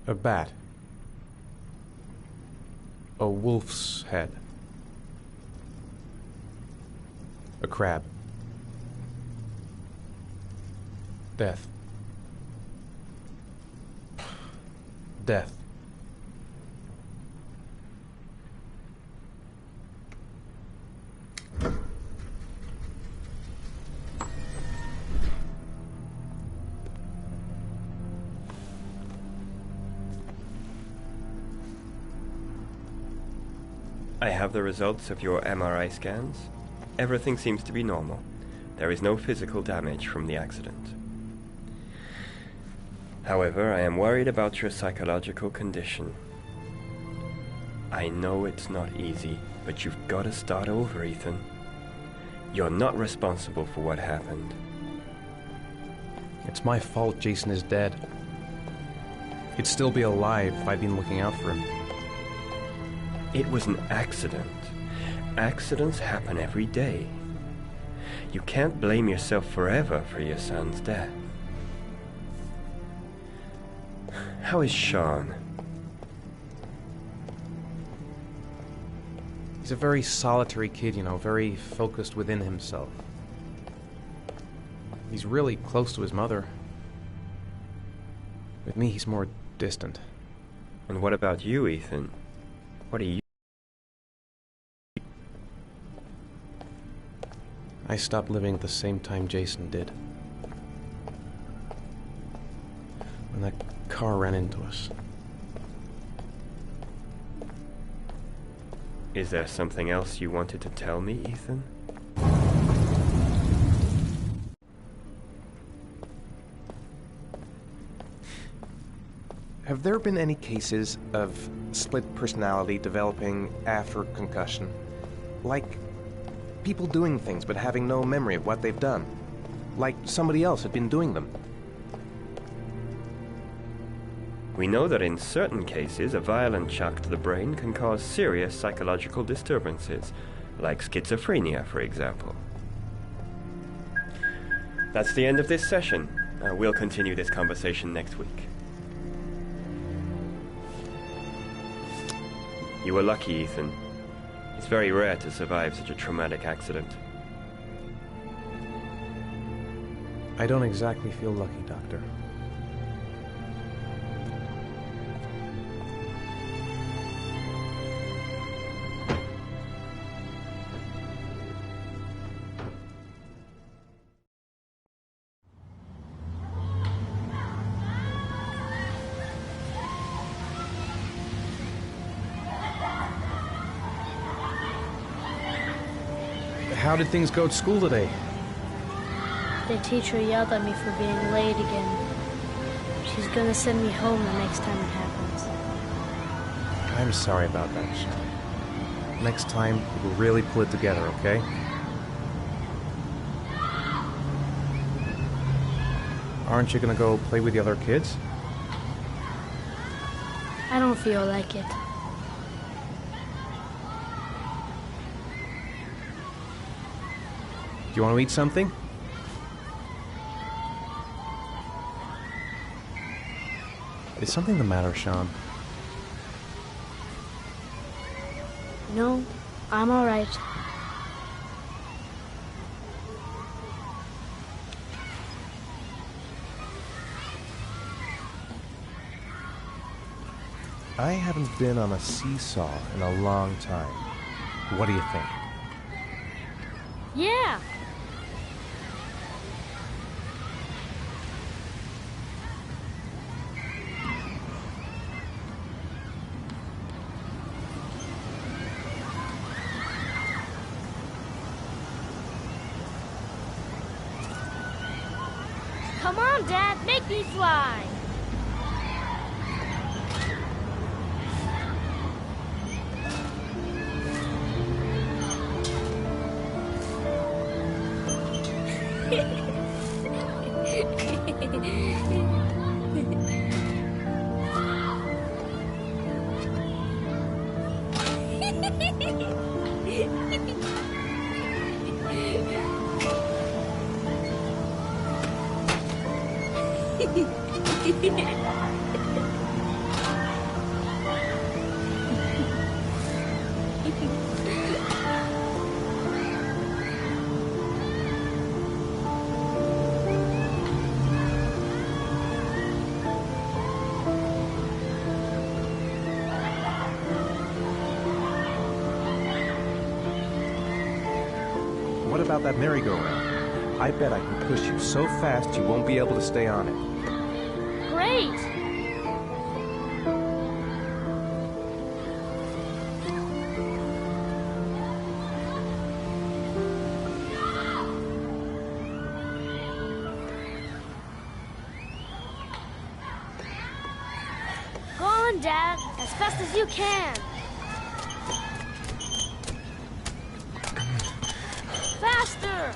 A bat. A wolf's head. A crab. Death. Death. I have the results of your MRI scans. Everything seems to be normal. There is no physical damage from the accident. However, I am worried about your psychological condition. I know it's not easy, but you've got to start over, Ethan. You're not responsible for what happened. It's my fault Jason is dead. He'd still be alive if I'd been looking out for him. It was an accident. Accidents happen every day. You can't blame yourself forever for your son's death. How is Sean? He's a very solitary kid, you know, very focused within himself. He's really close to his mother. With me, he's more distant. And what about you, Ethan? What are you? I stopped living at the same time Jason did. When that car ran into us. Is there something else you wanted to tell me, Ethan? Have there been any cases of split personality developing after concussion? Like people doing things but having no memory of what they've done? Like somebody else had been doing them? We know that in certain cases, a violent shock to the brain can cause serious psychological disturbances, like schizophrenia, for example. That's the end of this session. We'll continue this conversation next week. You were lucky, Ethan. It's very rare to survive such a traumatic accident. I don't exactly feel lucky, Doctor. How did things go at school today? The teacher yelled at me for being late again. She's gonna send me home the next time it happens. I'm sorry about that, Sean. Next time, we'll really pull it together, okay? Aren't you gonna go play with the other kids? I don't feel like it. Do you want to eat something? Is something the matter, Sean? No, I'm all right. I haven't been on a seesaw in a long time. What do you think? Yeah! Come on, Dad, make me fly! about that merry-go-round. I bet I can push you so fast you won't be able to stay on it. Great! Go on, Dad, as fast as you can. Faster!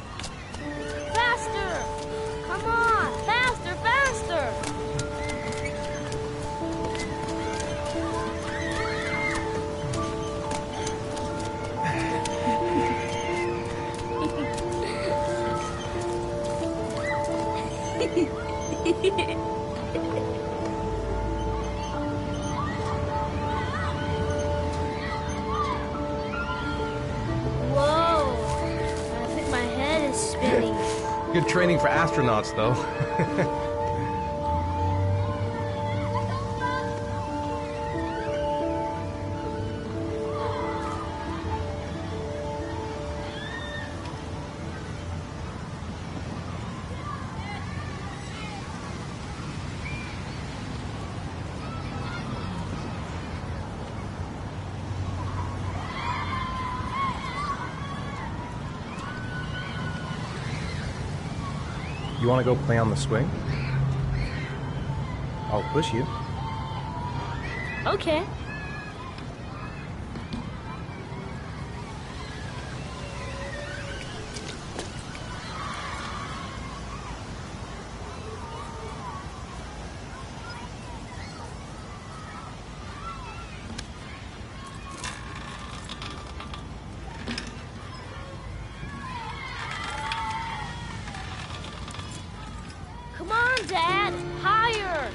Faster! Come on! Faster, faster! Whoa! I think my head is spinning. Good training for astronauts, though. You want to go play on the swing? I'll push you. Okay. Come on, Dad! Higher!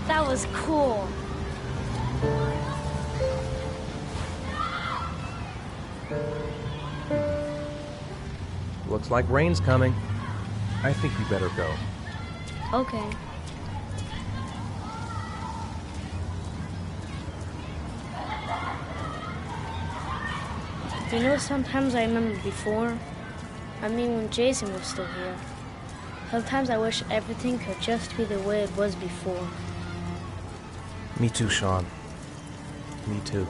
That was cool. Looks like rain's coming. I think you better go. Okay. You know, sometimes I remember before. I mean, when Jason was still here. Sometimes I wish everything could just be the way it was before. Me too, Sean. Me too.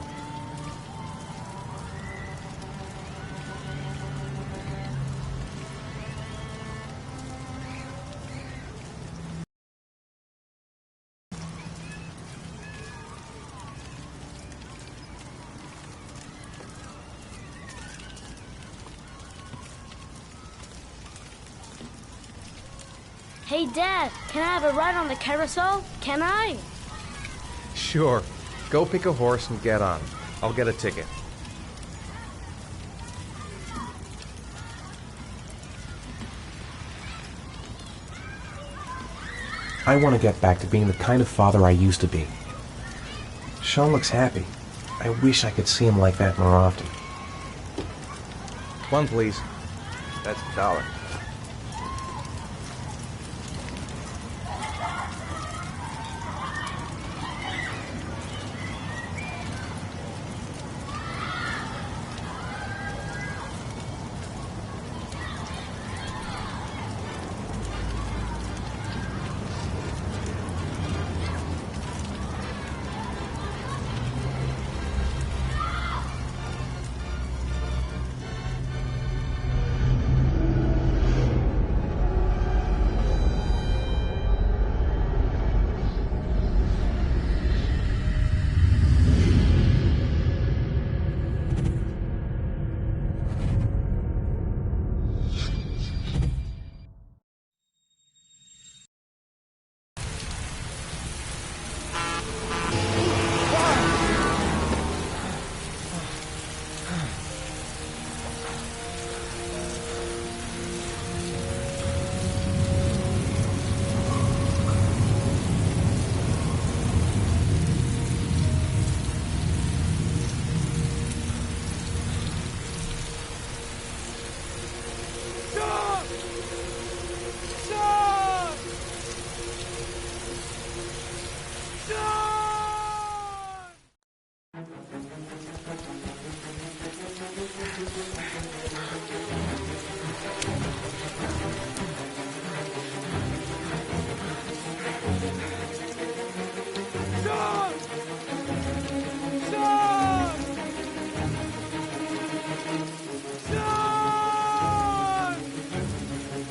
Hey, Dad, can I have a ride on the carousel? Can I? Sure. Go pick a horse and get on. I'll get a ticket. I want to get back to being the kind of father I used to be. Sean looks happy. I wish I could see him like that more often. One, please. That's $1.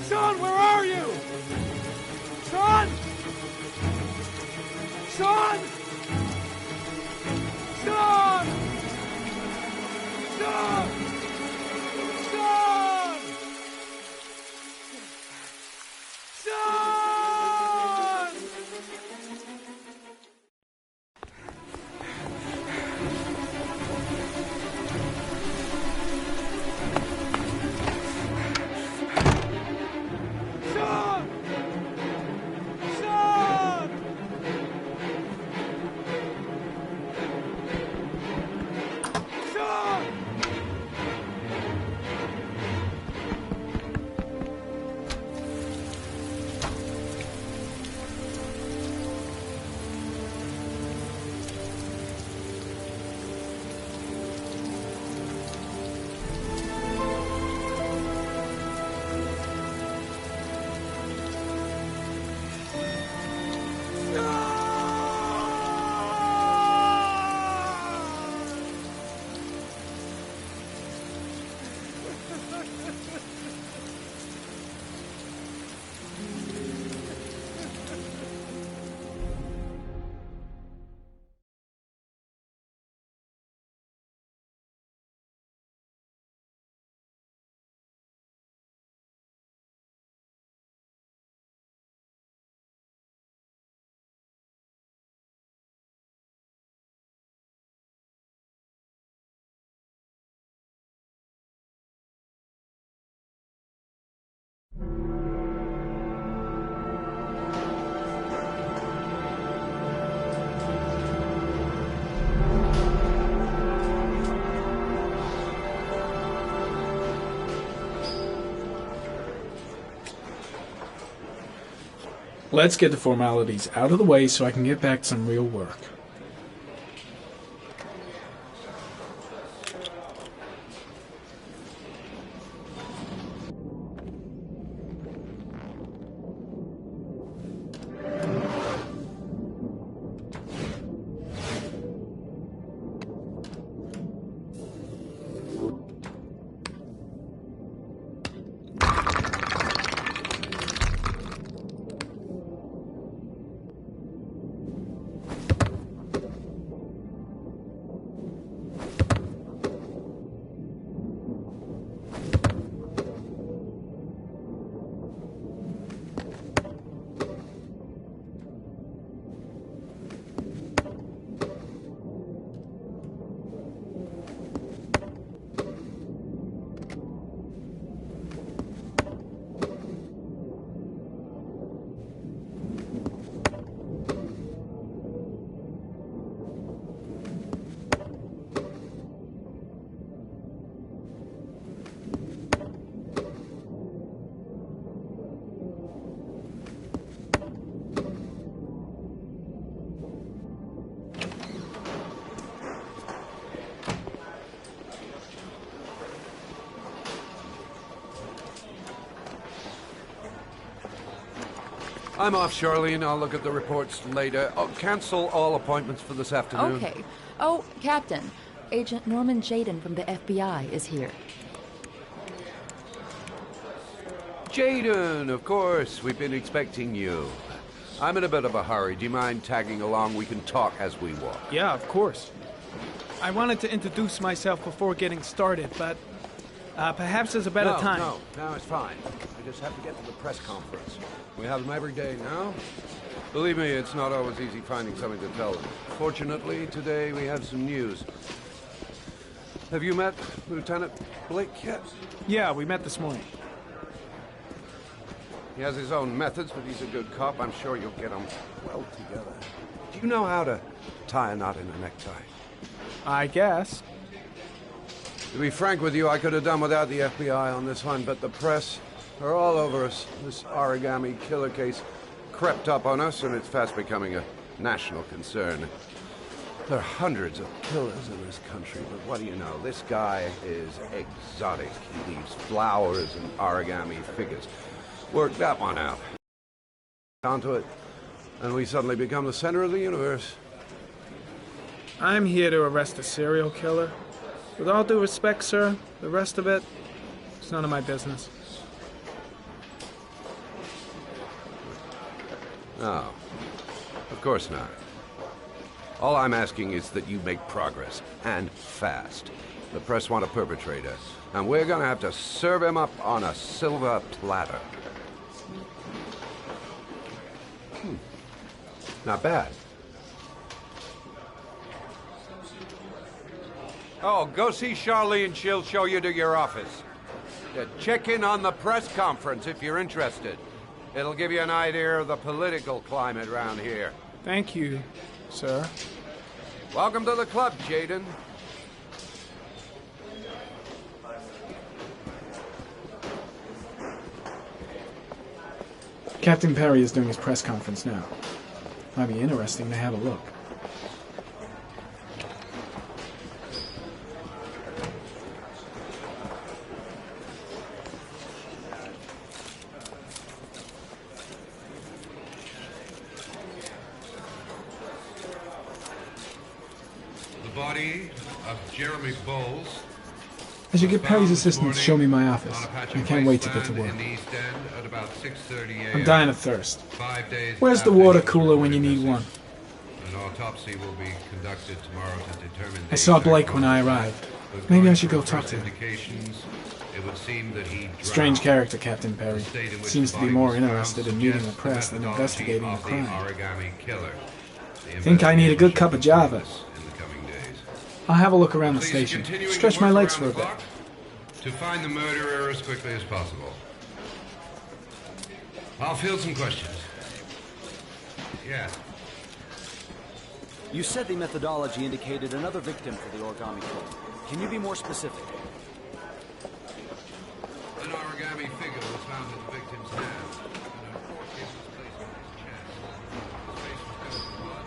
Sean, where are you? Sean! Sean! Sean! Sean! Sean! Sean! Sean! Sean! Sean! Let's get the formalities out of the way so I can get back to some real work. I'm off, Charlene. I'll look at the reports later. Oh, cancel all appointments for this afternoon. Okay. Oh, Captain. Agent Norman Jaden from the FBI is here. Jaden, of course. We've been expecting you. I'm in a bit of a hurry. Do you mind tagging along? We can talk as we walk. Yeah, of course. I wanted to introduce myself before getting started, but perhaps there's a better time. No, it's fine. I just have to get to the press conference. We have them every day now. Believe me, it's not always easy finding something to tell them. Fortunately, today we have some news. Have you met Lieutenant Blake yet? Yeah, we met this morning. He has his own methods, but he's a good cop. I'm sure you'll get them well together. Do you know how to tie a knot in a necktie? I guess. To be frank with you, I could have done without the FBI on this one, but the press are all over us. This origami killer case crept up on us, and it's fast becoming a national concern. There are hundreds of killers in this country, but what do you know? This guy is exotic. He leaves flowers and origami figures. Work that one out. Onto it, and we suddenly become the center of the universe. I'm here to arrest a serial killer. With all due respect, sir, the rest of it, it's none of my business. No, of course not. All I'm asking is that you make progress, and fast. The press want a perpetrator, and we're gonna have to serve him up on a silver platter. Not bad. Oh, go see Charlene. She'll show you to your office. Check in on the press conference if you're interested. It'll give you an idea of the political climate around here. Thank you, sir. Welcome to the club, Jaden. Captain Perry is doing his press conference now. Might be interesting to have a look. The body of Jeremy Bowles. I should get Perry's assistants to show me my office. I can't wait to get to work. I'm dying of thirst. Where's the water cooler when you need one? An autopsy will be conducted tomorrow to determine. I saw Blake when I arrived. Maybe I should go talk to him. It would seem that he Strange character, Captain Perry. Seems to be more interested in meeting the press than investigating a crime. Think I need a good cup of Java. I'll have a look around the station. Stretch my legs for a bit. To find the murderer as quickly as possible. I'll field some questions. Yes. You said the methodology indicated another victim for the origami code. Can you be more specific? An origami figure was found in the victim's hand. And a fork was placed on his chest. His face was covered in blood.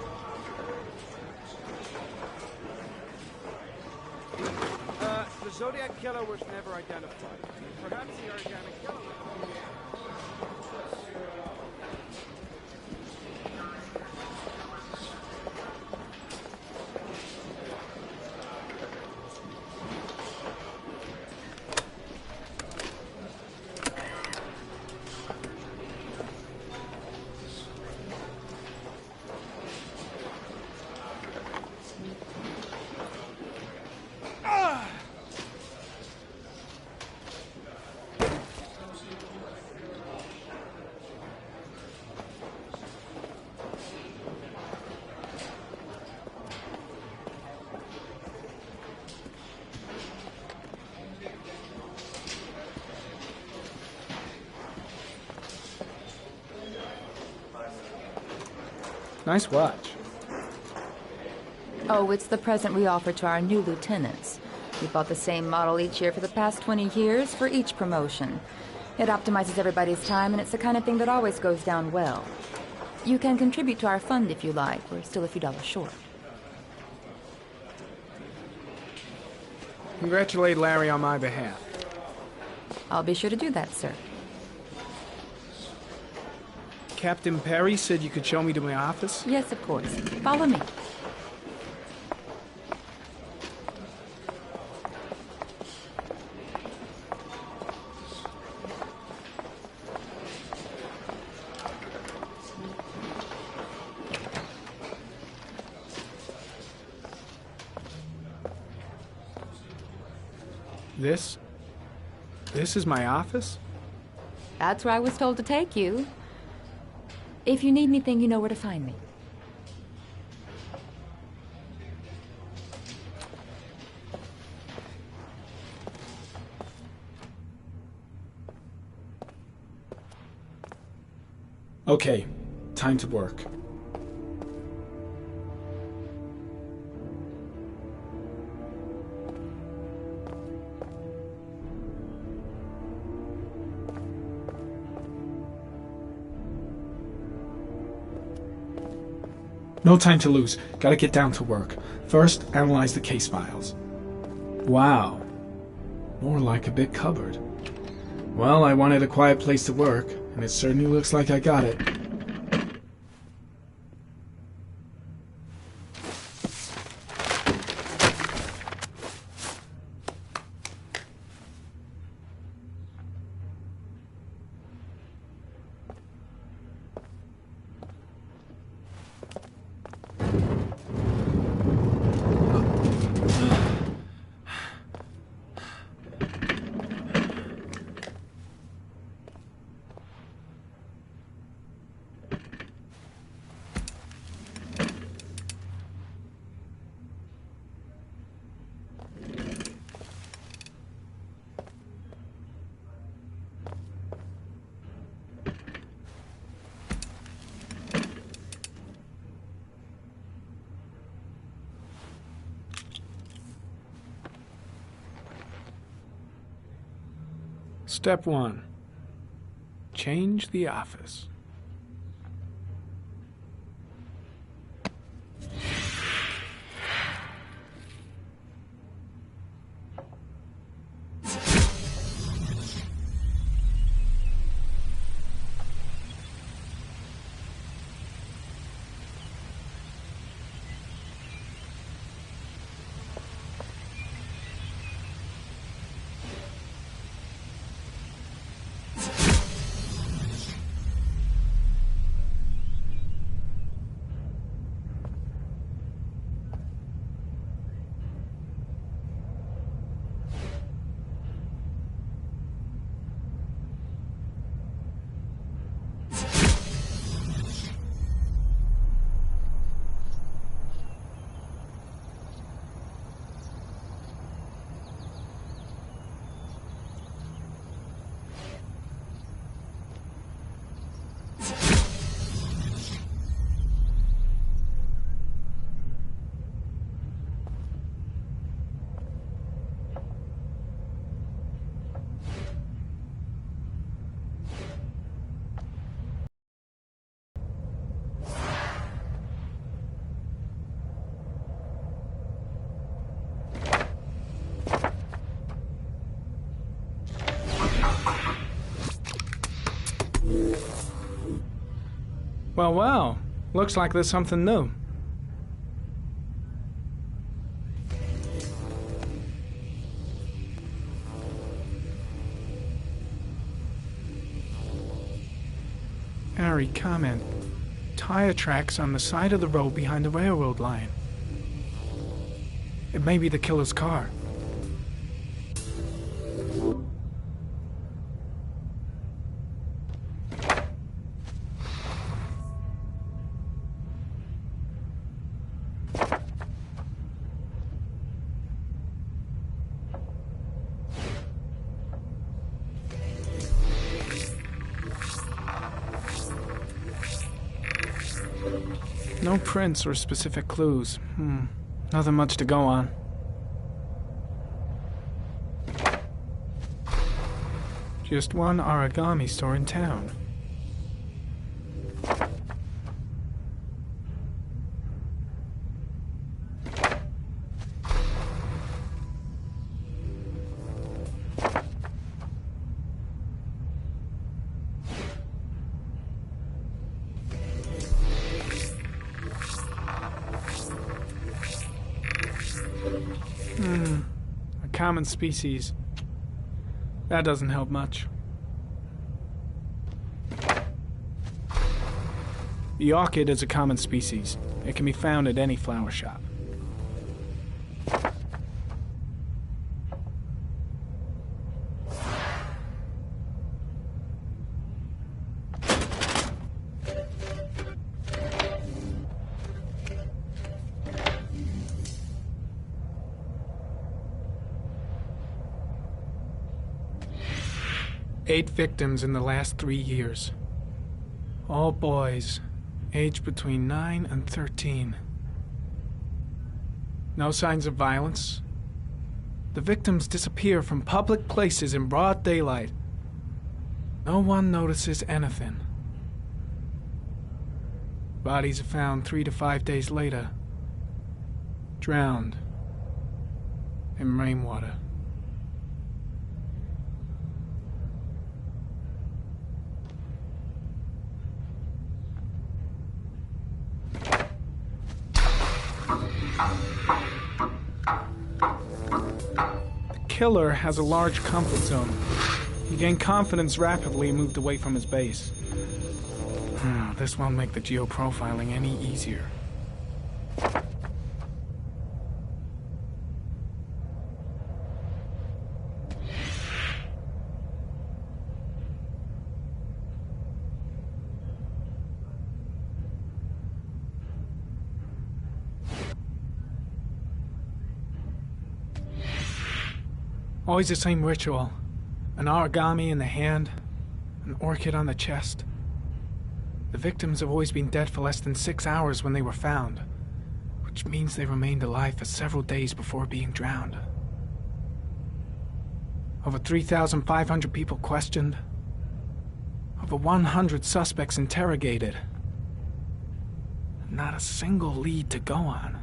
The Zodiac Killer was never identified. Perhaps the origami killer was... Nice watch. Oh, it's the present we offer to our new lieutenants. We bought the same model each year for the past 20 years for each promotion. It optimizes everybody's time, and it's the kind of thing that always goes down well. You can contribute to our fund if you like. We're still a few dollars short. Congratulate Larry on my behalf. I'll be sure to do that, sir. Captain Perry said you could show me to my office? Yes, of course. Follow me. This is my office? That's where I was told to take you. If you need anything, you know where to find me. Okay, time to work. No time to lose. Gotta get down to work. First, analyze the case files. Wow. More like a big cupboard. Well, I wanted a quiet place to work, and it certainly looks like I got it. Step 1. Change the office. Well, well. Looks like there's something new. Ari, comment. Tire tracks on the side of the road behind the railroad line. It may be the killer's car. No prints or specific clues. Nothing much to go on. Just one origami store in town. A common species. That doesn't help much. The orchid is a common species. It can be found at any flower shop. Eight victims in the last 3 years. All boys, aged between 9 and 13. No signs of violence. The victims disappear from public places in broad daylight. No one notices anything. Bodies are found 3 to 5 days later. Drowned. In rainwater. The killer has a large comfort zone. He gained confidence rapidly and moved away from his base. This won't make the geoprofiling any easier. Always the same ritual. An origami in the hand, an orchid on the chest. The victims have always been dead for less than 6 hours when they were found, which means they remained alive for several days before being drowned. Over 3,500 people questioned. Over 100 suspects interrogated. Not a single lead to go on.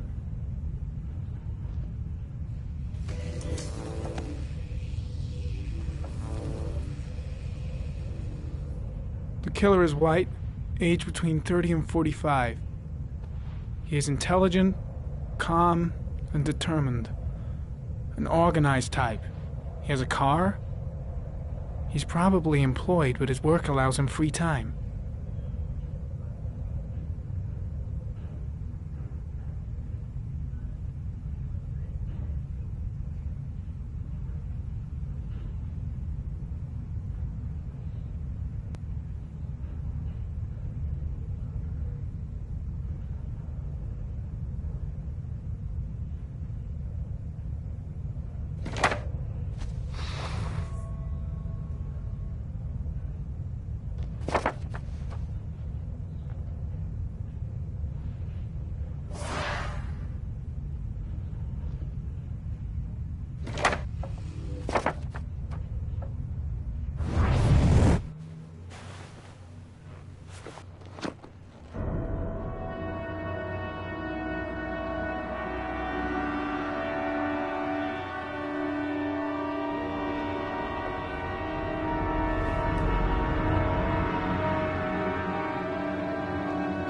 The killer is white, aged between 30 and 45. He is intelligent, calm, and determined. An organized type. He has a car. He's probably employed, but his work allows him free time.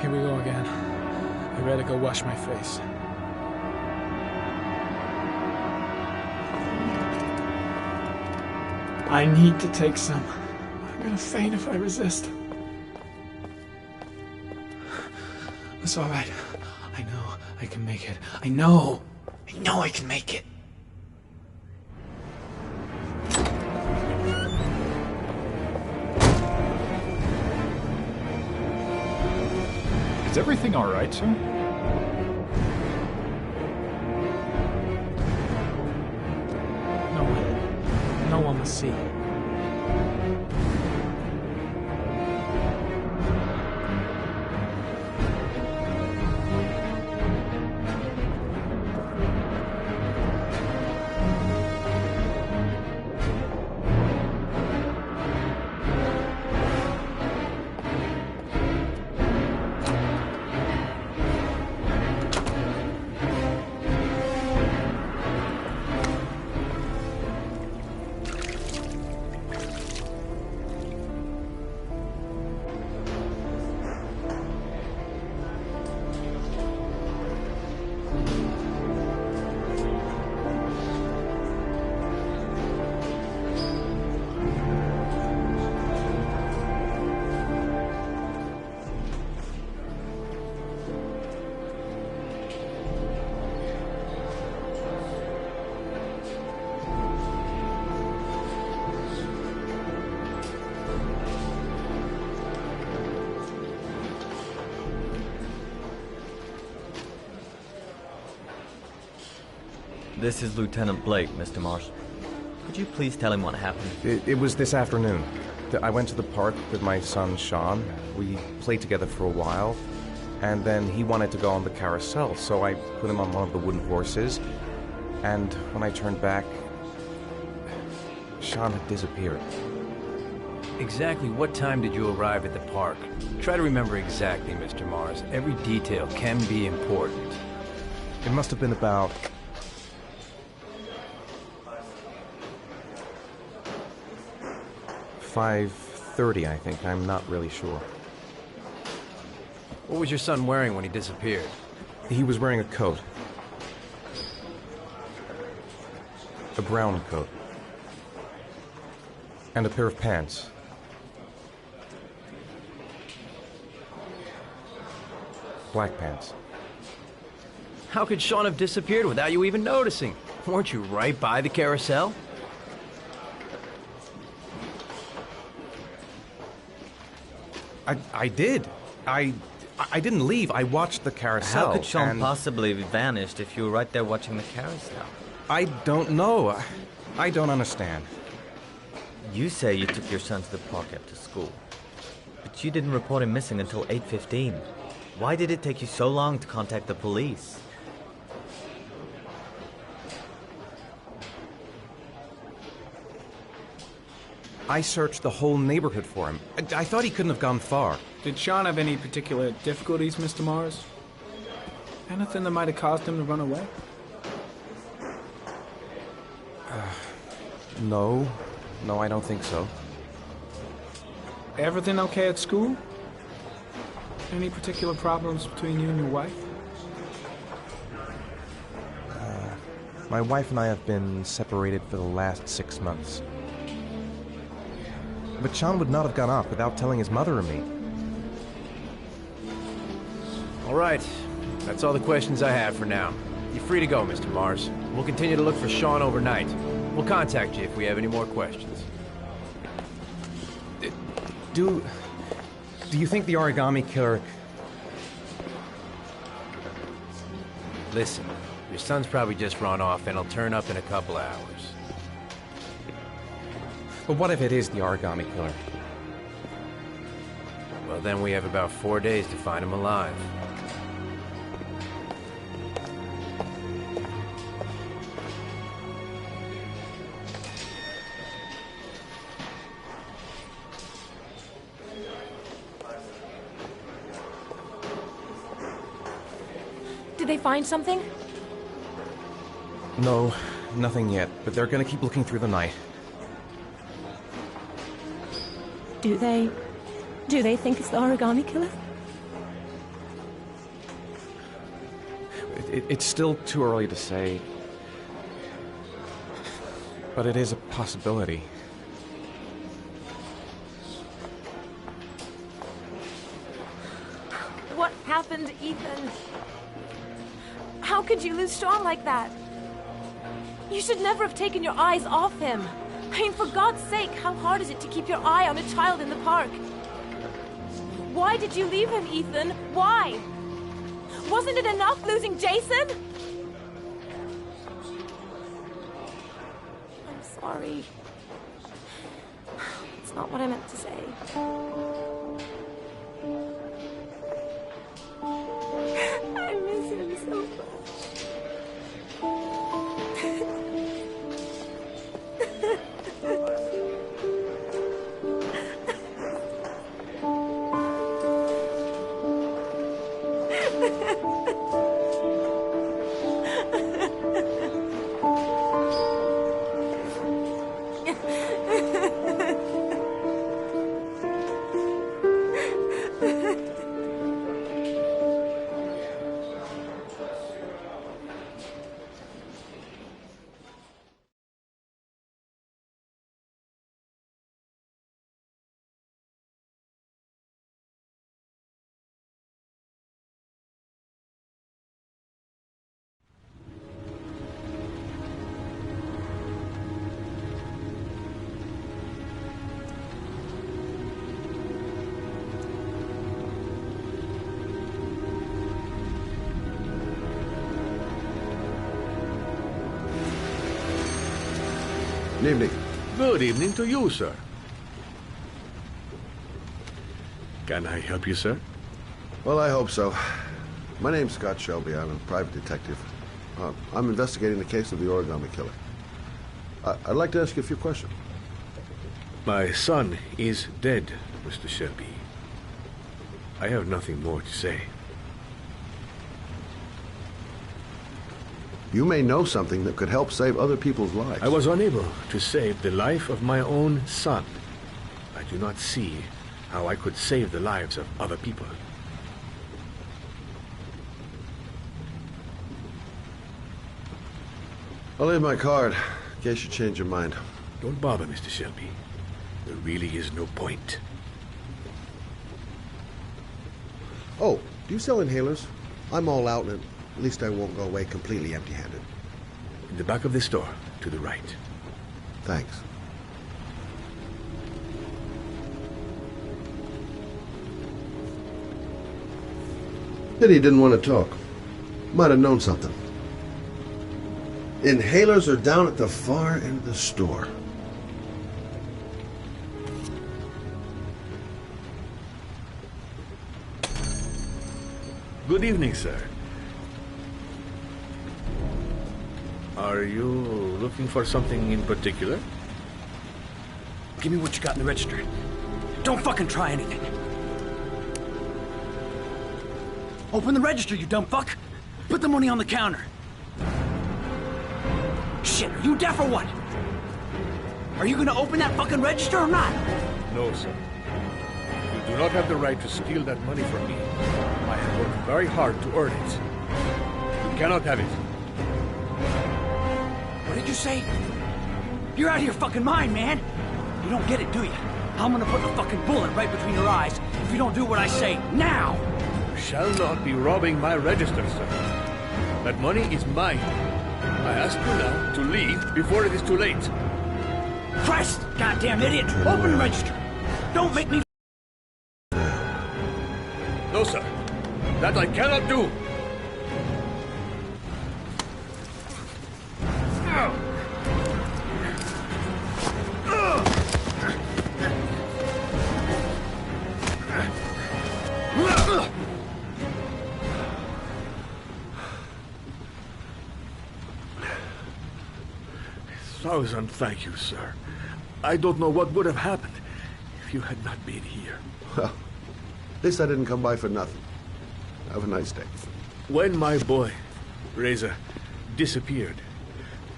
Here we go again. I better go wash my face. I need to take some. I'm gonna faint if I resist. It's all right. I know I can make it. I know I can make it. Is everything all right, sir? No one will see. This is Lieutenant Blake, Mr. Marshall. Could you please tell him what happened? It was this afternoon. I went to the park with my son, Sean. We played together for a while, and then he wanted to go on the carousel, so I put him on one of the wooden horses, and when I turned back, Sean had disappeared. Exactly what time did you arrive at the park? Try to remember exactly, Mr. Mars. Every detail can be important. It must have been about... "5:30, I think. I'm not really sure. What was your son wearing when he disappeared? He was wearing a coat. A brown coat. And a pair of pants. Black pants. How could Sean have disappeared without you even noticing? Weren't you right by the carousel? I did. I didn't leave. I watched the carousel. How could Sean and possibly have vanished if you were right there watching the carousel? I don't know. I don't understand. You say you took your son to the park after school, but you didn't report him missing until 8:15. Why did it take you so long to contact the police? I searched the whole neighborhood for him. I thought he couldn't have gone far. Did Sean have any particular difficulties, Mr. Mars? Anything that might have caused him to run away? No. No, I don't think so. Everything okay at school? Any particular problems between you and your wife? My wife and I have been separated for the last 6 months. But Sean would not have gone off without telling his mother or me. All right. That's all the questions I have for now. You're free to go, Mr. Mars. We'll continue to look for Sean overnight. We'll contact you if we have any more questions. Do you think the origami killer... Listen, your son's probably just run off and he'll turn up in a couple hours. But what if it is the origami killer? Well, then we have about 4 days to find him alive. Did they find something? No, nothing yet, but they're gonna keep looking through the night. Do they think it's the origami killer? It's still too early to say. But it is a possibility. What happened, Ethan? How could you lose Sean like that? You should never have taken your eyes off him. I mean, for God's sake, how hard is it to keep your eye on a child in the park? Why did you leave him, Ethan? Why? Wasn't it enough losing Jason? I'm sorry. It's not what I meant to say. I miss him so much. Good evening. Good evening to you, sir. Can I help you, sir? Well, I hope so. My name's Scott Shelby. I'm a private detective. I'm investigating the case of the origami killer. I'd like to ask you a few questions. My son is dead, Mr. Shelby. I have nothing more to say. You may know something that could help save other people's lives. I was unable to save the life of my own son. I do not see how I could save the lives of other people. I'll leave my card, in case you change your mind. Don't bother, Mr. Shelby. There really is no point. Oh, do you sell inhalers? I'm all out, and at least I won't go away completely empty-handed. In the back of the store, to the right. Thanks. Pity he didn't want to talk. Might have known something. Inhalers are down at the far end of the store. Good evening, sir. Are you looking for something in particular? Give me what you got in the register. Don't fucking try anything. Open the register, you dumb fuck. Put the money on the counter. Shit, are you deaf or what? Are you gonna open that fucking register or not? No, sir. You do not have the right to steal that money from me. I have worked very hard to earn it. You cannot have it. What did you say? You're out of your fucking mind, man. You don't get it, do you? I'm gonna put the fucking bullet right between your eyes if you don't do what I say now. You shall not be robbing my register, sir. That money is mine. I ask you now to leave before it is too late. Christ, goddamn idiot! Open the register. Don't make me. No, sir. That I cannot do. Thousand thank you, sir. I don't know what would have happened if you had not been here. Well, at least I didn't come by for nothing. Have a nice day. When my boy, Reza, disappeared,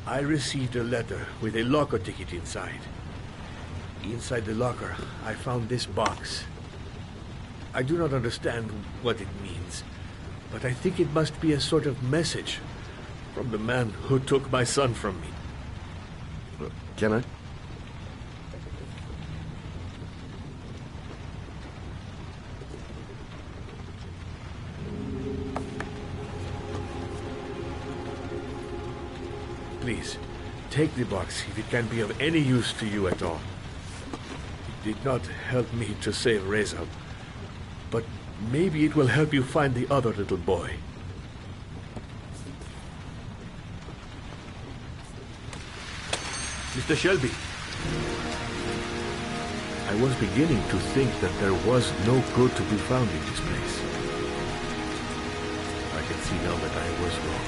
I received a letter with a locker ticket inside. Inside the locker, I found this box. I do not understand what it means, but I think it must be a sort of message from the man who took my son from me. Can I? Please, take the box if it can be of any use to you at all. It did not help me to save Reza, but maybe it will help you find the other little boy. Mr. Shelby, I was beginning to think that there was no good to be found in this place. I can see now that I was wrong.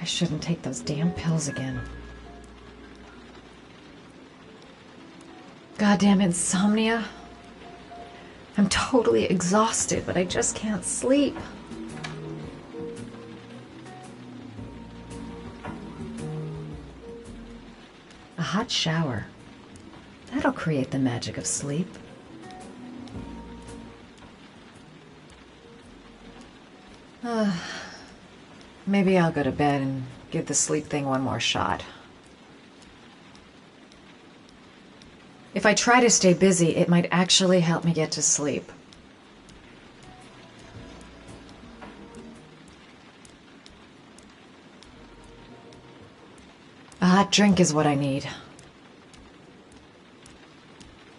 I shouldn't take those damn pills again. Goddamn insomnia. I'm totally exhausted, but I just can't sleep. A hot shower. That'll create the magic of sleep. Maybe I'll go to bed and give the sleep thing one more shot. If I try to stay busy, it might actually help me get to sleep. A hot drink is what I need.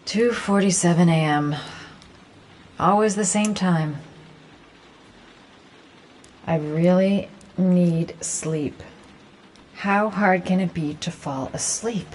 2:47 a.m. Always the same time. I really need sleep. How hard can it be to fall asleep?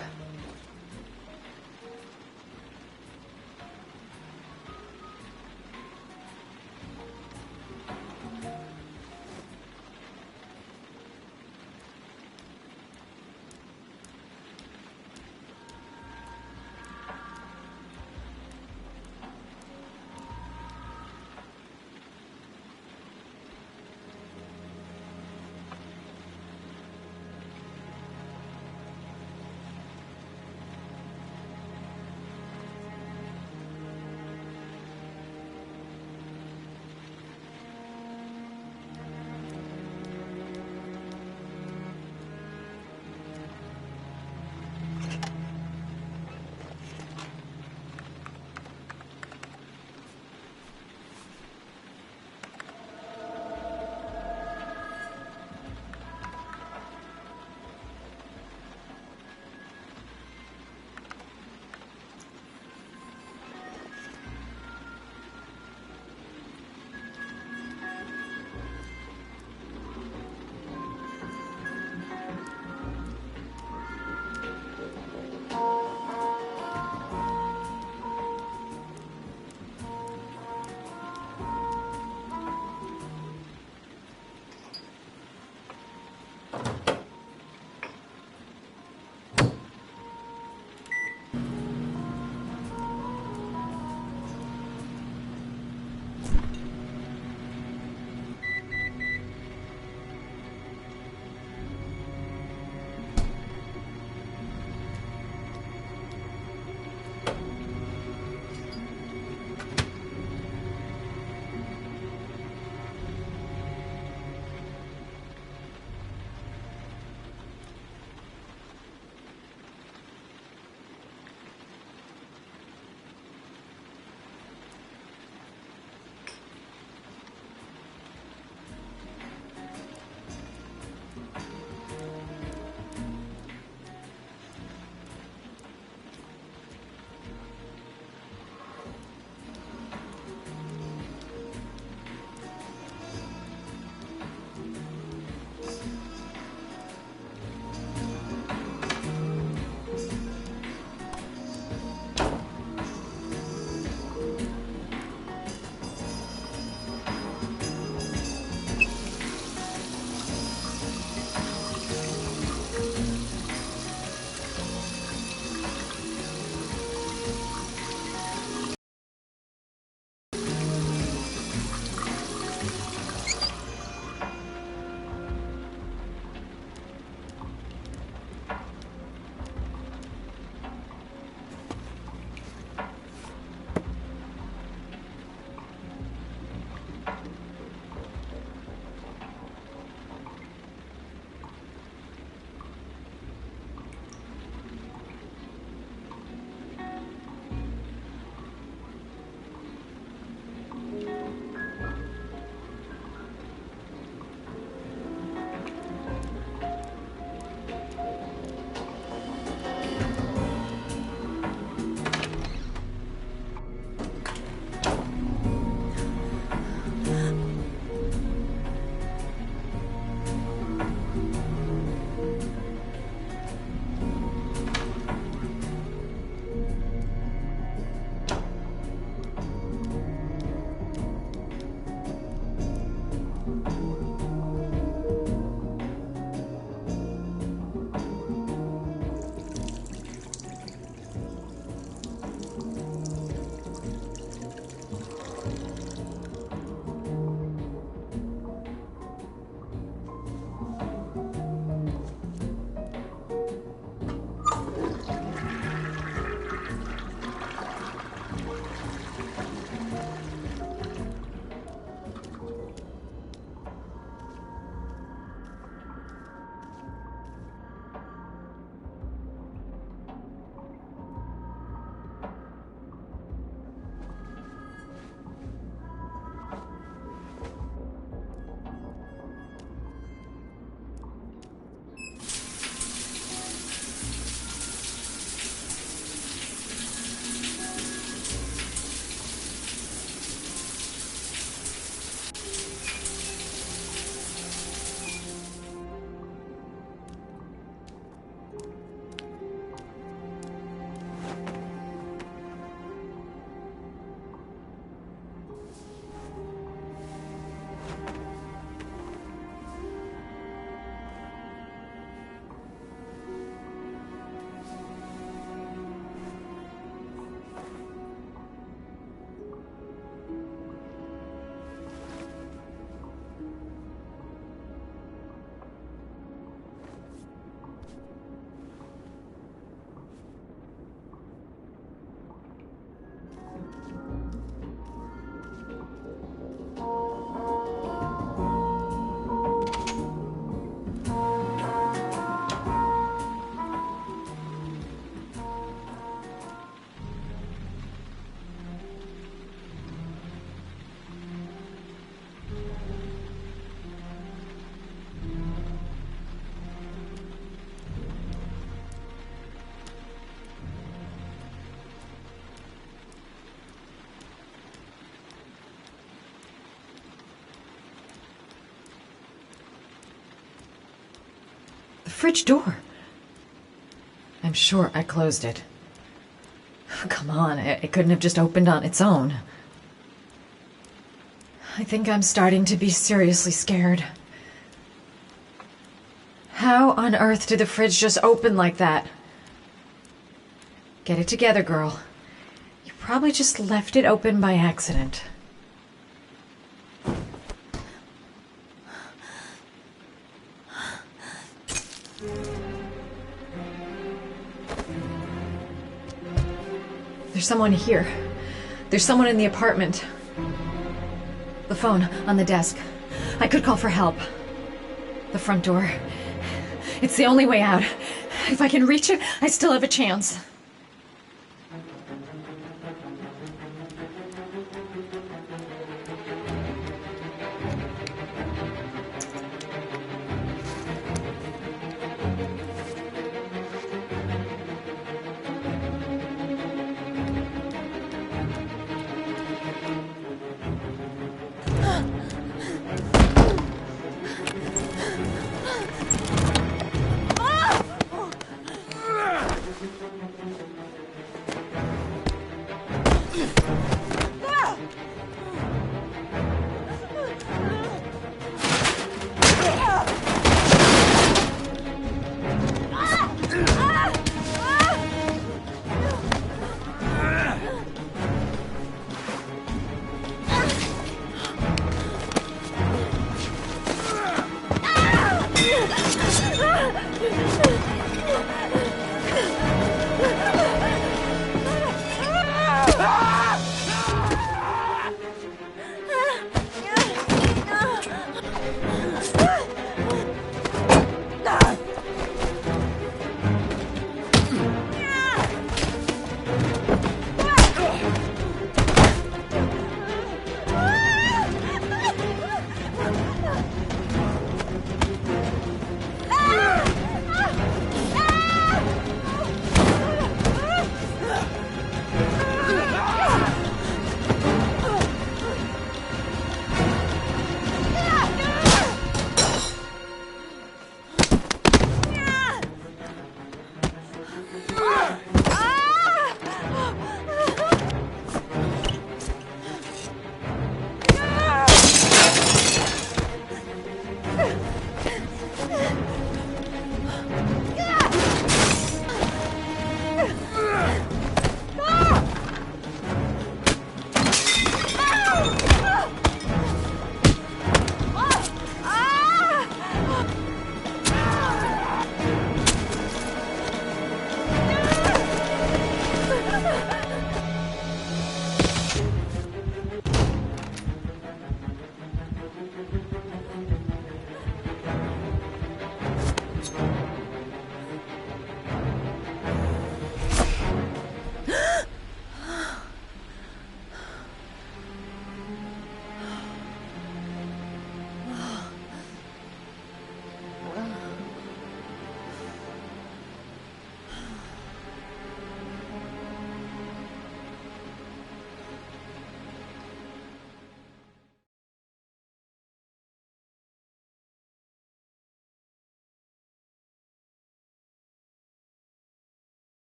fridge door. I'm sure I closed it. Come on, it couldn't have just opened on its own. I think I'm starting to be seriously scared. How on earth did the fridge just open like that? Get it together, girl. You probably just left it open by accident. There's someone here. There's someone in the apartment. The phone on the desk. I could call for help. The front door. It's the only way out. If I can reach it, I still have a chance.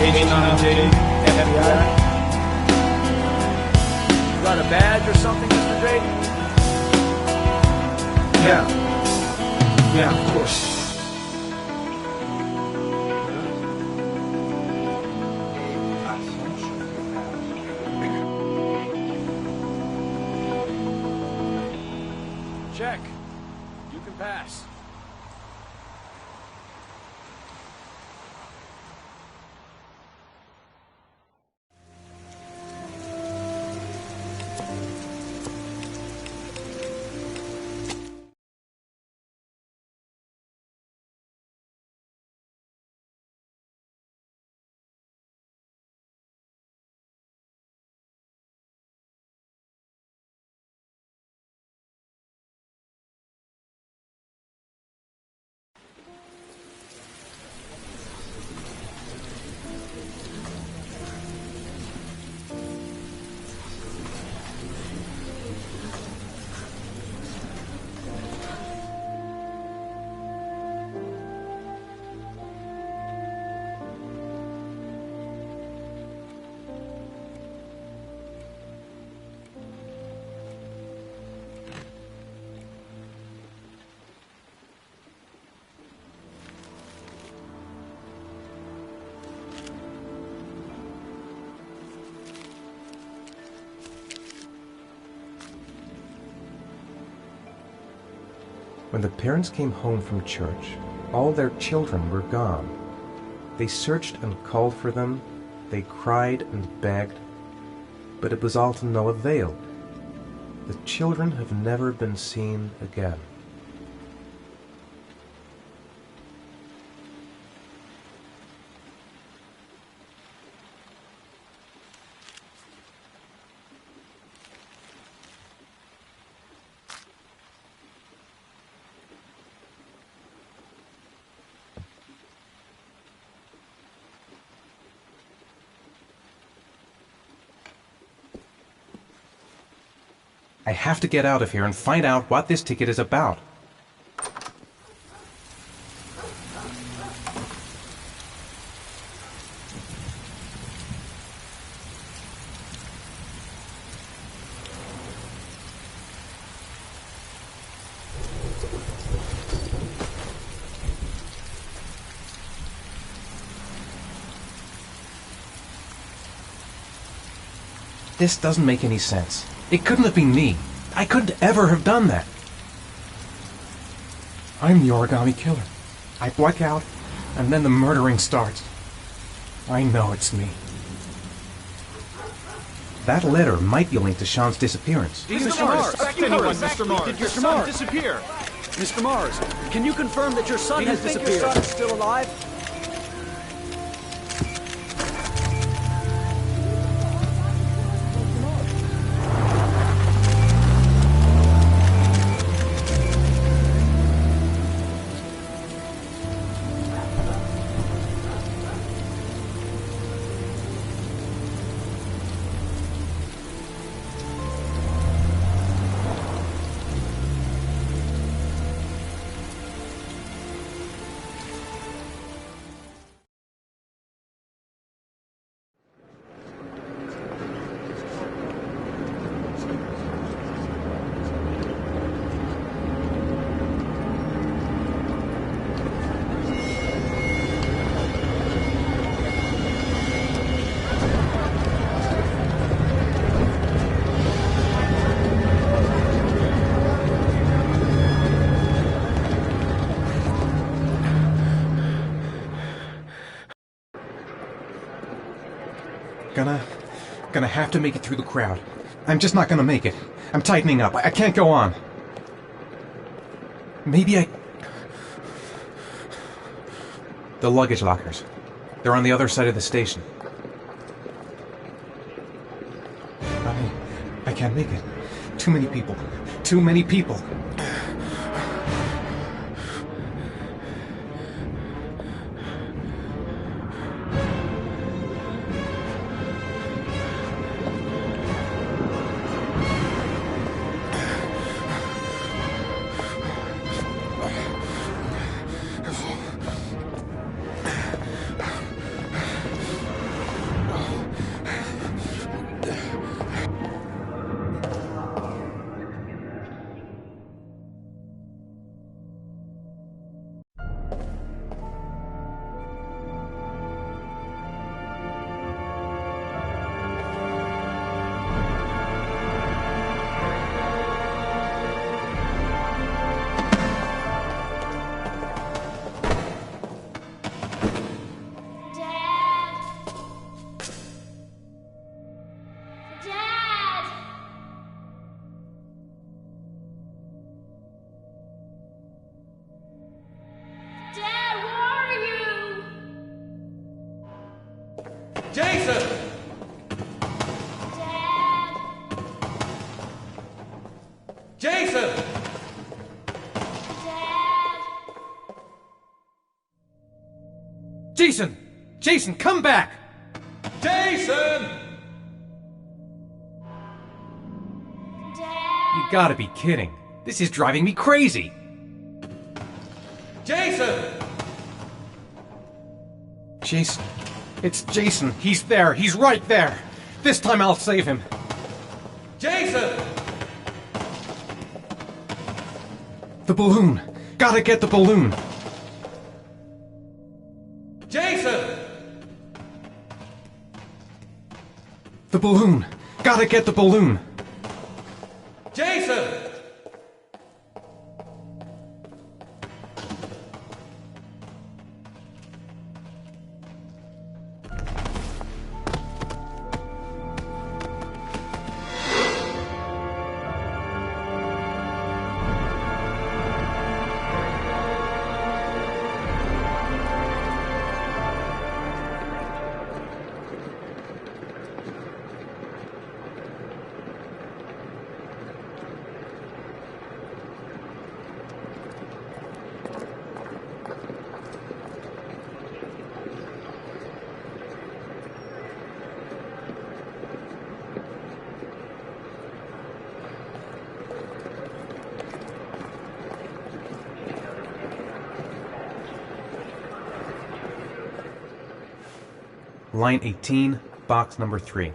H9J, FBI. Got a badge or something, Mr. Drake? Yeah, of course. Check. You can pass. When the parents came home from church, all their children were gone. They searched and called for them, they cried and begged, but it was all to no avail. The children have never been seen again. I have to get out of here and find out what this ticket is about. This doesn't make any sense. It couldn't have been me. I couldn't ever have done that. I'm the origami killer. I black out, and then the murdering starts. I know it's me. That letter might be linked to Sean's disappearance. Mr. Mars, Mr. Mars, did your son disappear? Mr. Mars, can you confirm that your son has disappeared? Do you think your son is still alive? Gonna have to make it through the crowd. I'm just not gonna make it. I'm tightening up. I can't go on. Maybe the luggage lockers. They're on the other side of the station. I can't make it. Too many people. Too many people. Jason! Jason! Jason! Jason, come back! Jason! You gotta be kidding. This is driving me crazy. Jason! Jason. It's Jason. He's there. He's right there. This time I'll save him. Jason! The balloon. Gotta get the balloon. Jason! The balloon. Gotta get the balloon. Jason! Line 18, box number 3.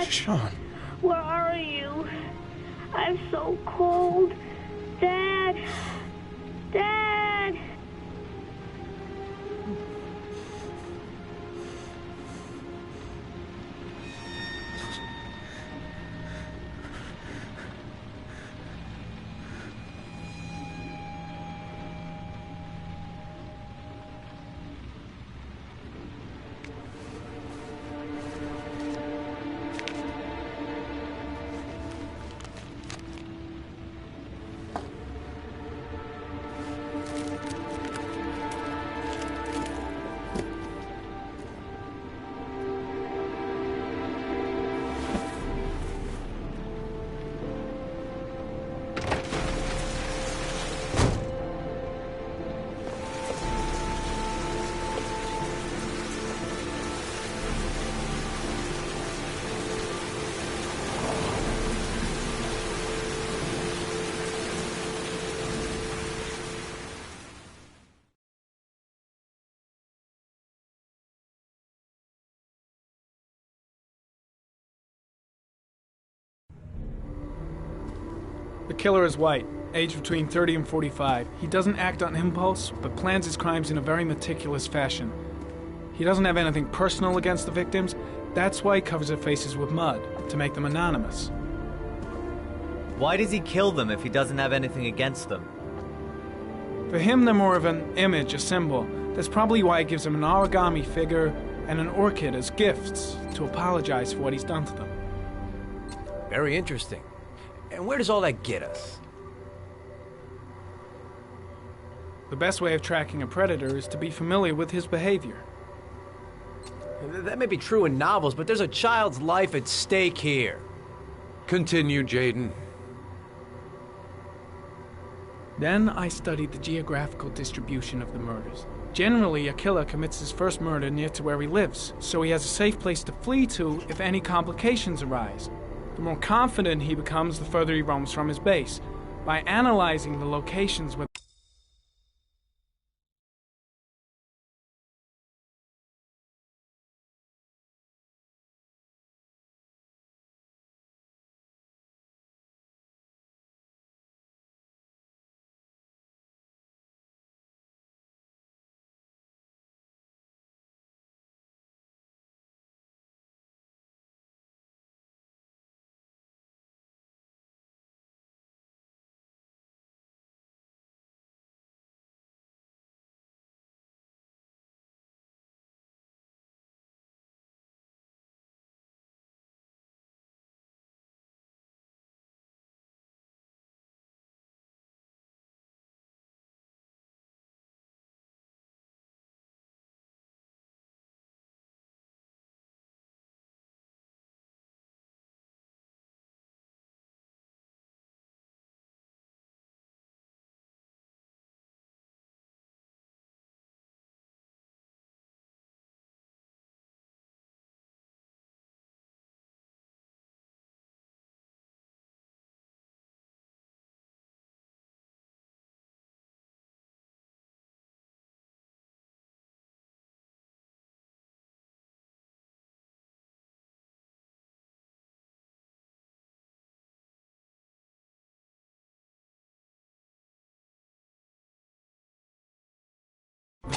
Sean. Where are you? I'm so cold. Dad. killer is white, aged between 30 and 45. He doesn't act on impulse, but plans his crimes in a very meticulous fashion. He doesn't have anything personal against the victims. That's why he covers their faces with mud, to make them anonymous. Why does he kill them if he doesn't have anything against them? For him, they're more of an image, a symbol. That's probably why he gives them an origami figure and an orchid as gifts to apologize for what he's done to them. Very interesting. And where does all that get us? The best way of tracking a predator is to be familiar with his behavior. That may be true in novels, but there's a child's life at stake here. Continue, Jaden. Then I studied the geographical distribution of the murders. Generally, a killer commits his first murder near to where he lives, so he has a safe place to flee to if any complications arise. The more confident he becomes, the further he roams from his base. By analyzing the locations where the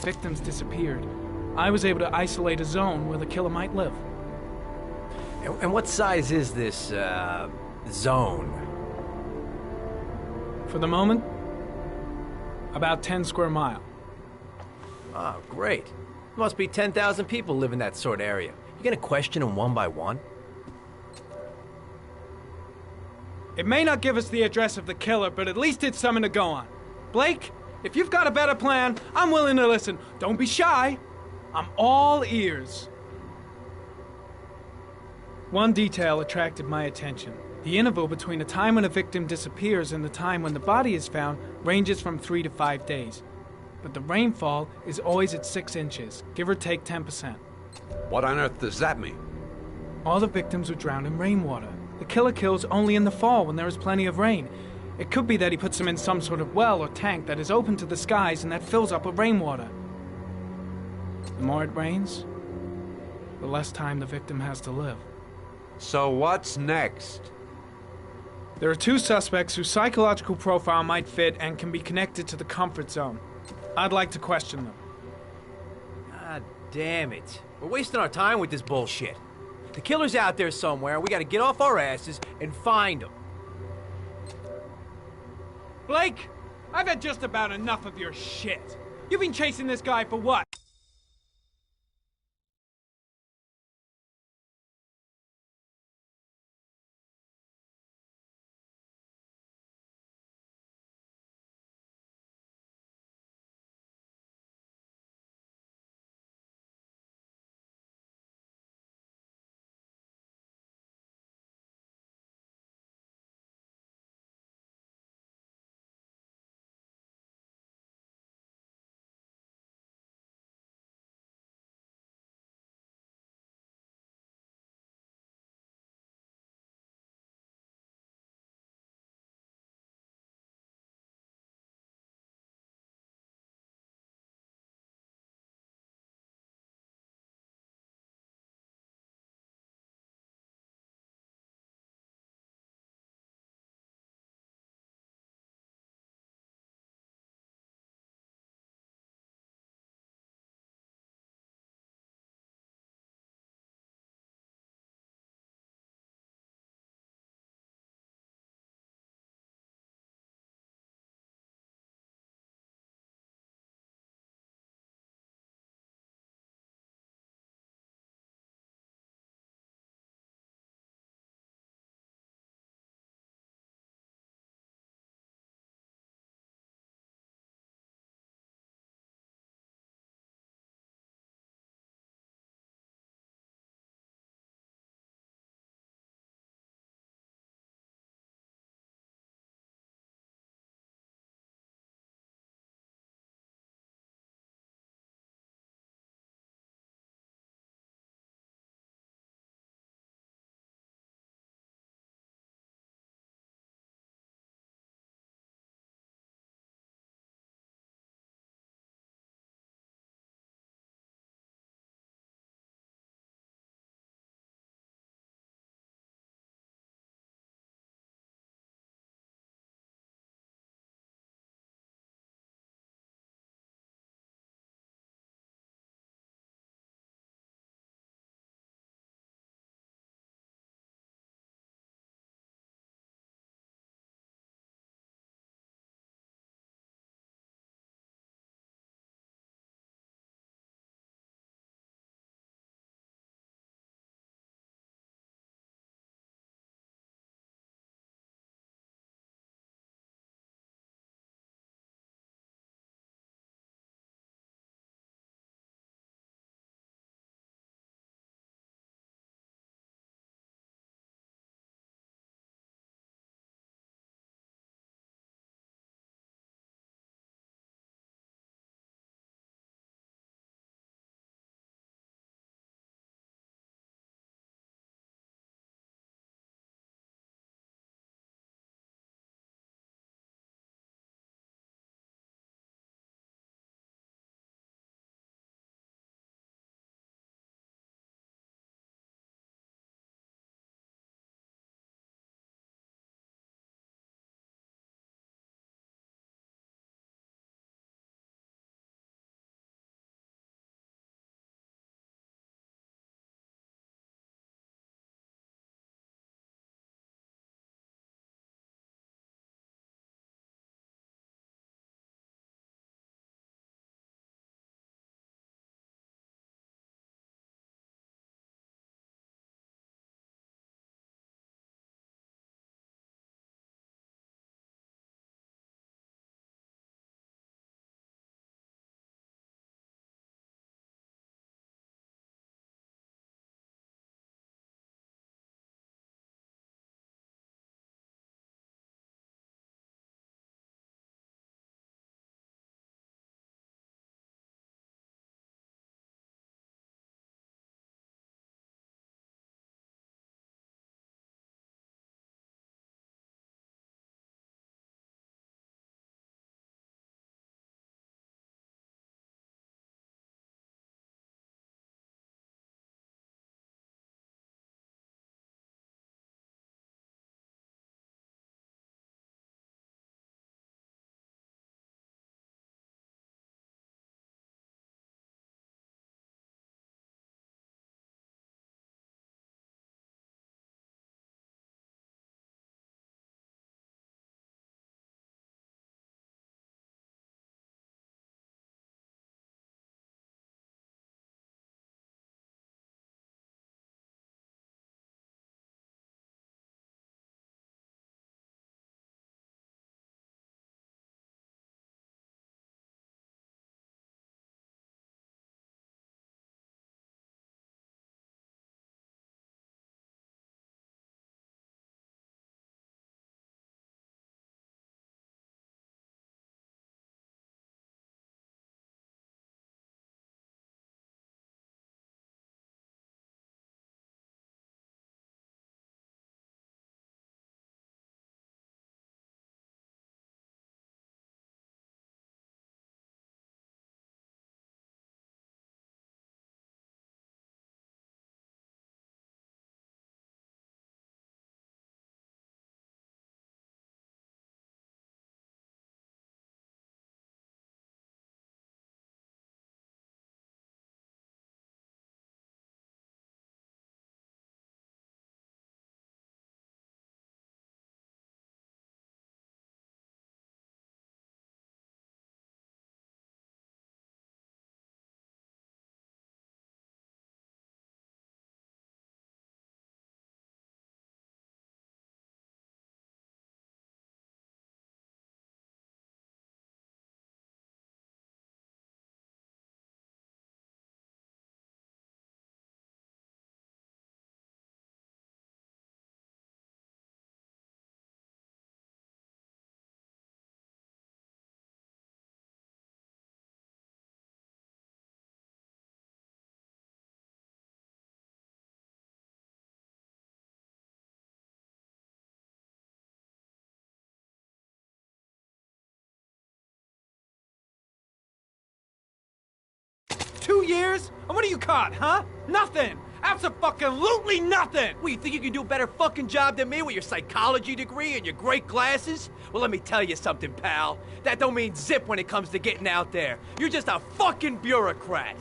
victims disappeared, I was able to isolate a zone where the killer might live. And what size is this, zone? For the moment, about 10 square miles. Oh, great. Must be 10,000 people live in that sort of area. You gonna question them one by one? It may not give us the address of the killer, but at least it's something to go on. Blake, if you've got a better plan, I'm willing to listen. Don't be shy. I'm all ears. One detail attracted my attention. The interval between the time when a victim disappears and the time when the body is found ranges from 3 to 5 days. But the rainfall is always at 6 inches, give or take 10%. What on earth does that mean? All the victims were drowned in rainwater. The killer kills only in the fall when there is plenty of rain. It could be that he puts them in some sort of well or tank that is open to the skies and that fills up with rainwater. The more it rains, the less time the victim has to live. So what's next? There are 2 suspects whose psychological profile might fit and can be connected to the comfort zone. I'd like to question them. God damn it. We're wasting our time with this bullshit. The killer's out there somewhere. We gotta get off our asses and find him. Blake, I've had just about enough of your shit. You've been chasing this guy for what? years? And what are you caught, huh? Nothing! Abso-fucking-lutely nothing! What, you think you can do a better fucking job than me with your psychology degree and your great glasses? Well, let me tell you something, pal. That don't mean zip when it comes to getting out there. You're just a fucking bureaucrat.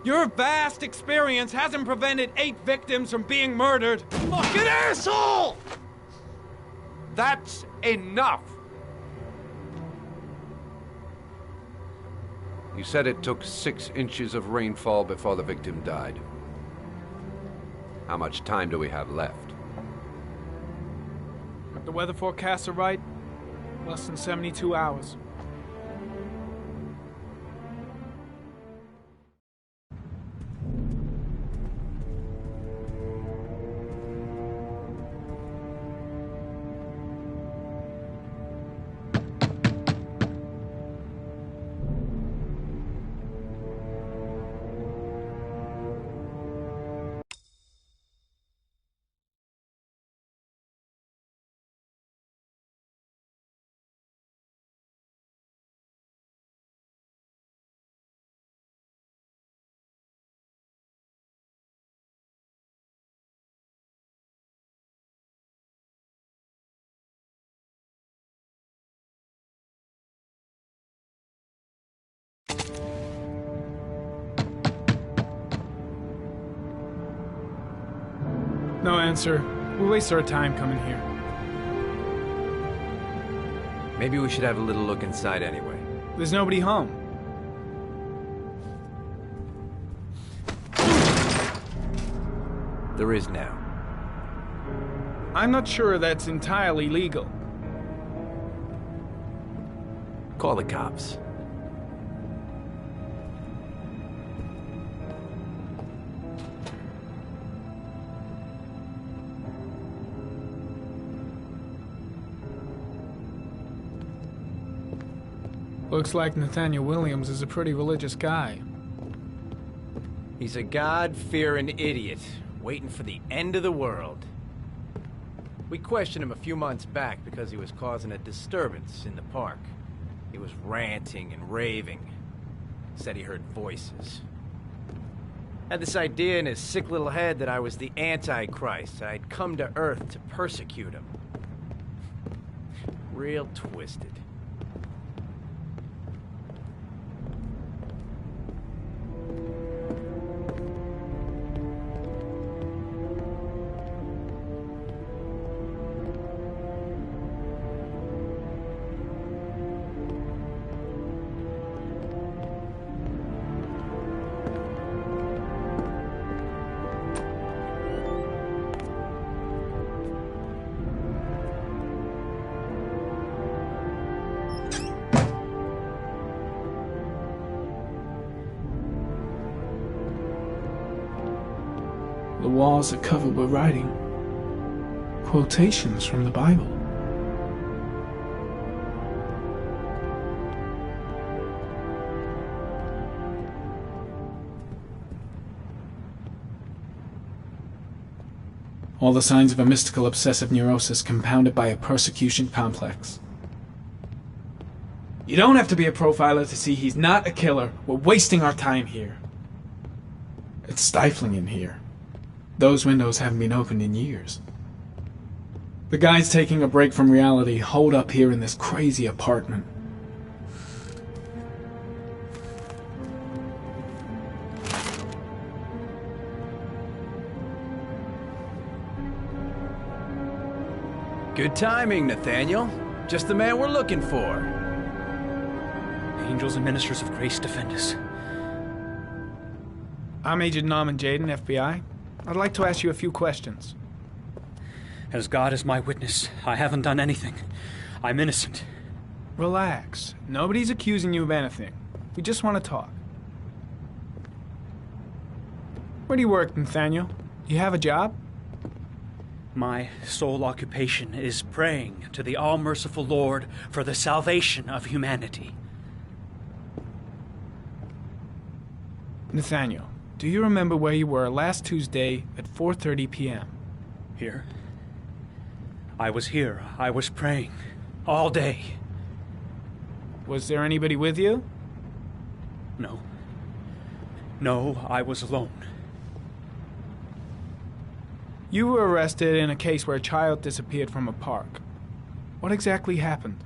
Your vast experience hasn't prevented 8 victims from being murdered. Fucking asshole! That's enough. You said it took 6 inches of rainfall before the victim died. How much time do we have left? If the weather forecasts are right, less than 72 hours. No answer. We waste our time coming here. Maybe we should have a little look inside anyway. There's nobody home. There is now. I'm not sure that's entirely legal. Call the cops. Looks like Nathaniel Williams is a pretty religious guy. He's a God-fearing idiot, waiting for the end of the world. We questioned him a few months back because he was causing a disturbance in the park. He was ranting and raving. Said he heard voices. Had this idea in his sick little head that I was the Antichrist, and I'd come to Earth to persecute him. Real twisted. The walls are covered with writing. Quotations from the Bible. All the signs of a mystical obsessive neurosis compounded by a persecution complex. You don't have to be a profiler to see he's not a killer. We're wasting our time here. It's stifling in here. Those windows haven't been opened in years. The guy's taking a break from reality, holed up here in this crazy apartment. Good timing, Nathaniel. Just the man we're looking for. Angels and ministers of grace defend us. I'm Agent Norman Jaden, FBI. I'd like to ask you a few questions. As God is my witness, I haven't done anything. I'm innocent. Relax. Nobody's accusing you of anything. We just want to talk. Where do you work, Nathaniel? You have a job? My sole occupation is praying to the all-merciful Lord for the salvation of humanity. Nathaniel, do you remember where you were last Tuesday at 4:30 p.m.? Here? I was here. I was praying. All day. Was there anybody with you? No. No, I was alone. You were arrested in a case where a child disappeared from a park. What exactly happened?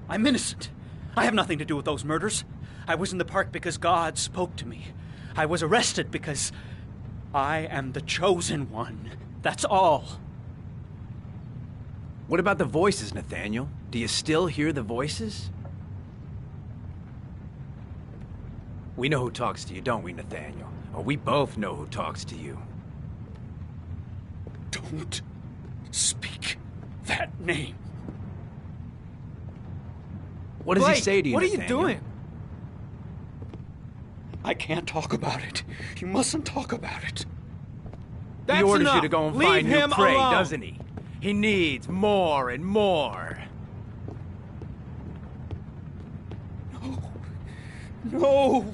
I'm innocent. I have nothing to do with those murders. I was in the park because God spoke to me. I was arrested because I am the chosen one. That's all. What about the voices, Nathaniel? Do you still hear the voices? We know who talks to you, don't we, Nathaniel? Or we both know who talks to you. Don't speak that name. What does he say to you, what are Nathaniel? you doing? I can't talk about it. You mustn't talk about it. That's he orders enough. you to go and Leave find new him prey, alone. doesn't he? He needs more and more. No!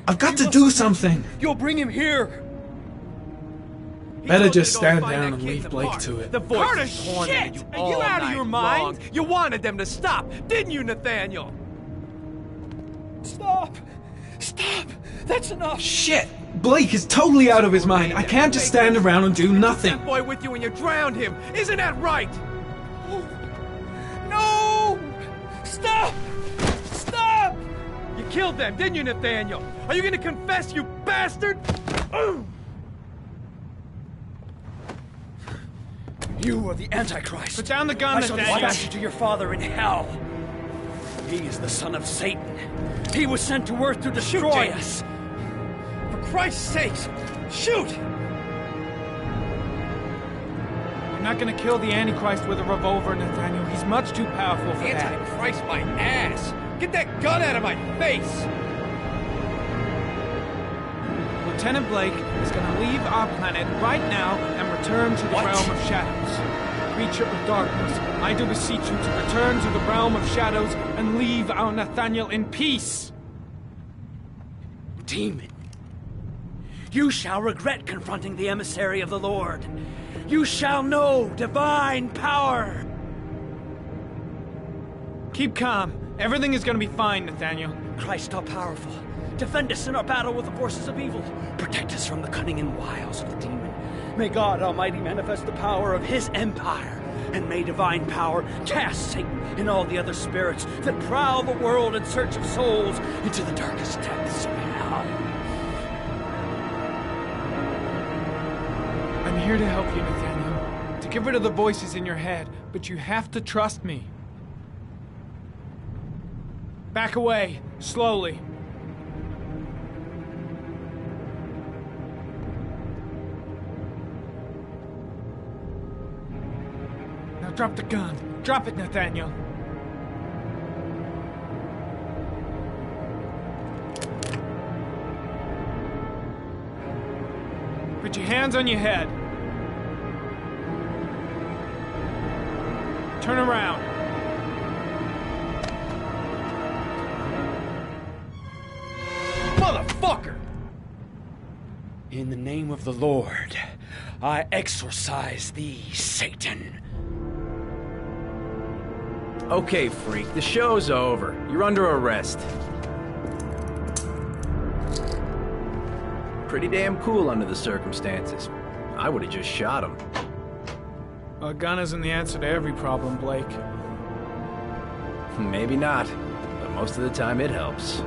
I've got to do something! You'll bring him here! Better just stand down and leave Blake to it. The voice Carter, is tormenting shit! you Are you all out of night your mind? long. You wanted them to stop, didn't you, Nathaniel? Stop! Stop! That's enough! Shit! Blake is totally out of his mind. I can't just stand around and do nothing. That boy with you and you drowned him. Isn't that right? No! Stop! Stop! You killed them, didn't you, Nathaniel? Are you gonna confess, you bastard? You are the Antichrist. Put down the gun, I shall Nathaniel. dispatch you to your father in hell. He is the son of Satan. He was sent to earth to destroy us. For Christ's sake, shoot! You're not gonna kill the Antichrist with a revolver, Nathaniel. He's much too powerful for that. Antichrist, my ass! Get that gun out of my face! Lieutenant Blake is gonna leave our planet right now and return to the realm of shadows. Creature of darkness, I do beseech you to return to the realm of shadows and leave our Nathaniel in peace. Demon, you shall regret confronting the emissary of the Lord. You shall know divine power. Keep calm. Everything is gonna be fine, Nathaniel. Christ all powerful, defend us in our battle with the forces of evil. Protect us from the cunning and wiles of the demon. May God Almighty manifest the power of His empire, and may divine power cast Satan and all the other spirits that prowl the world in search of souls into the darkest depths of hell. I'm here to help you, Nathaniel. To get rid of the voices in your head, but you have to trust me. Back away, slowly. Now drop the gun. Drop it, Nathaniel. Put your hands on your head. Turn around. Motherfucker! In the name of the Lord, I exorcise thee, Satan. Okay, freak, the show's over. You're under arrest. Pretty damn cool under the circumstances. I would have just shot him. A gun isn't the answer to every problem, Blake. Maybe not, but most of the time it helps.